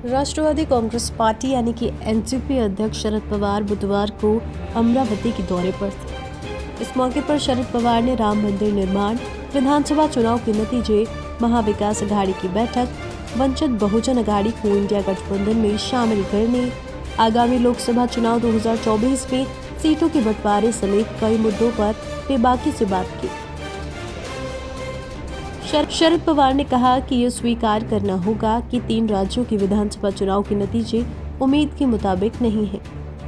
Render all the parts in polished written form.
राष्ट्रवादी Congress party यानी कि NCP अध्यक्ष शरद पवार बुधवार को अमरावती के दौरे पर थे। इस मौके पर शरद पवार ने राम मंदिर निर्माण, विधानसभा चुनाव के नतीजे, महाविकास अघाड़ी की बैठक, वंचित बहुजन अघाड़ी को इंडिया गठबंधन में शामिल करने, आगामी लोकसभा चुनाव 2024 में सीटों के बंटवारे समेत कई मुद्दों पर बेबाकी से बात की। शरद पवार ने कहा कि ये स्वीकार करना होगा कि 3 राज्यों के विधानसभा चुनाव के नतीजे उम्मीद के मुताबिक नहीं है,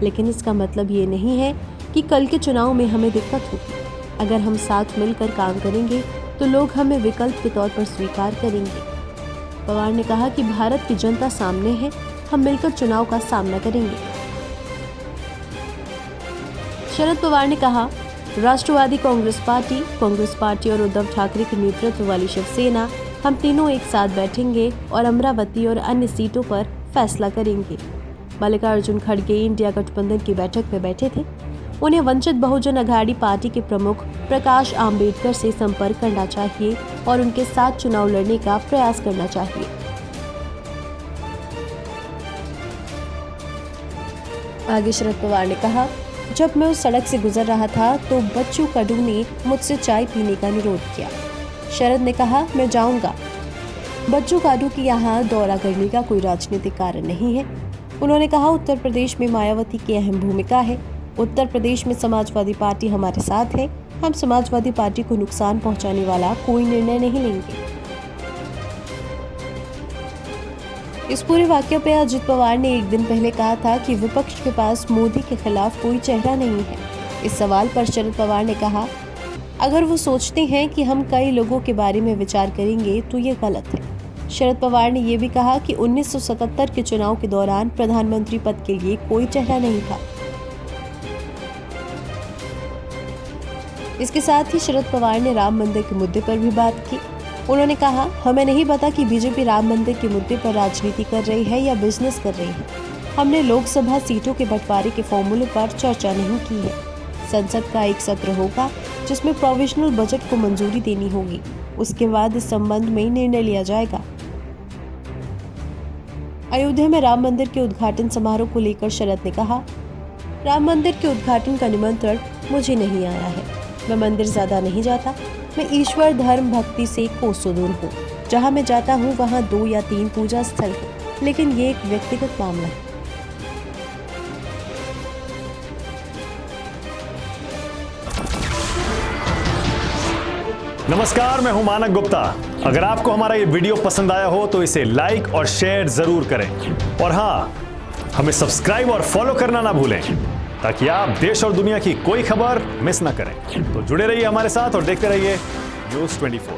लेकिन इसका मतलब ये नहीं है कि कल के चुनाव में हमें दिक्कत होगी। अगर हम साथ मिलकर काम करेंगे तो लोग हमें विकल्प के तौर पर स्वीकार करेंगे। पवार ने कहा कि भारत की जनता सामने है, हम मिलकर चुनाव का सामना करेंगे। शरद पवार ने कहा, राष्ट्रवादी कांग्रेस पार्टी और उद्धव ठाकरे के नेतृत्व वाली शिवसेना, हम तीनों एक साथ बैठेंगे और अमरावती और अन्य सीटों पर फैसला करेंगे। मल्लिकार्जुन खड़गे इंडिया गठबंधन की बैठक में बैठे थे। उन्हें वंचित बहुजन अघाड़ी पार्टी के प्रमुख प्रकाश आंबेडकर से संपर्क करना चाहिए और उनके साथ चुनाव लड़ने का प्रयास करना चाहिए। आगे शरद पवार ने कहा, जब मैं उस सड़क से गुजर रहा था तो बच्चू कडू ने मुझसे चाय पीने का अनुरोध किया। शरद ने कहा, मैं जाऊंगा। बच्चू कडू की यहाँ दौरा करने का कोई राजनीतिक कारण नहीं है। उन्होंने कहा, उत्तर प्रदेश में मायावती की अहम भूमिका है। उत्तर प्रदेश में समाजवादी पार्टी हमारे साथ है। हम समाजवादी पार्टी को नुकसान पहुंचाने वाला कोई निर्णय नहीं लेंगे। इस पूरे वाकये पे अजित पवार ने एक दिन पहले कहा था कि विपक्ष के पास मोदी के खिलाफ कोई चेहरा नहीं है। इस सवाल पर शरद पवार ने कहा, अगर वो सोचते हैं कि हम कई लोगों के बारे में विचार करेंगे तो ये गलत है। शरद पवार ने ये भी कहा कि 1977 के चुनाव के दौरान प्रधानमंत्री पद के लिए कोई चेहरा नहीं था। इसके साथ ही शरद पवार ने राम मंदिर के मुद्दे पर भी बात की। उन्होंने कहा, हमें नहीं पता कि बीजेपी राम मंदिर के मुद्दे पर राजनीति कर रही है या बिजनेस कर रही है। हमने लोकसभा सीटों के बंटवारे के फॉर्मूले पर चर्चा नहीं की है। संसद का एक सत्र होगा जिसमें प्रोविजनल बजट को मंजूरी देनी होगी। उसके बाद इस संबंध में निर्णय लिया जाएगा। अयोध्या में राम मंदिर के उद्घाटन समारोह को लेकर शरद ने कहा, राम मंदिर के उद्घाटन का निमंत्रण मुझे नहीं आया है। मैं मंदिर ज्यादा नहीं जाता। मैं ईश्वर धर्म भक्ति से कोसों दूर हूँ। जहाँ मैं जाता हूँ वहाँ 2 या 3 पूजा स्थल है, लेकिन ये एक व्यक्तिगत मामला है। नमस्कार, मैं हूं मानक गुप्ता। अगर आपको हमारा ये वीडियो पसंद आया हो तो इसे लाइक और शेयर जरूर करें, और हाँ, हमें सब्सक्राइब और फॉलो करना ना भूलें ताकि आप देश और दुनिया की कोई खबर मिस ना करें। तो जुड़े रहिए हमारे साथ और देखते रहिए न्यूज़ 24।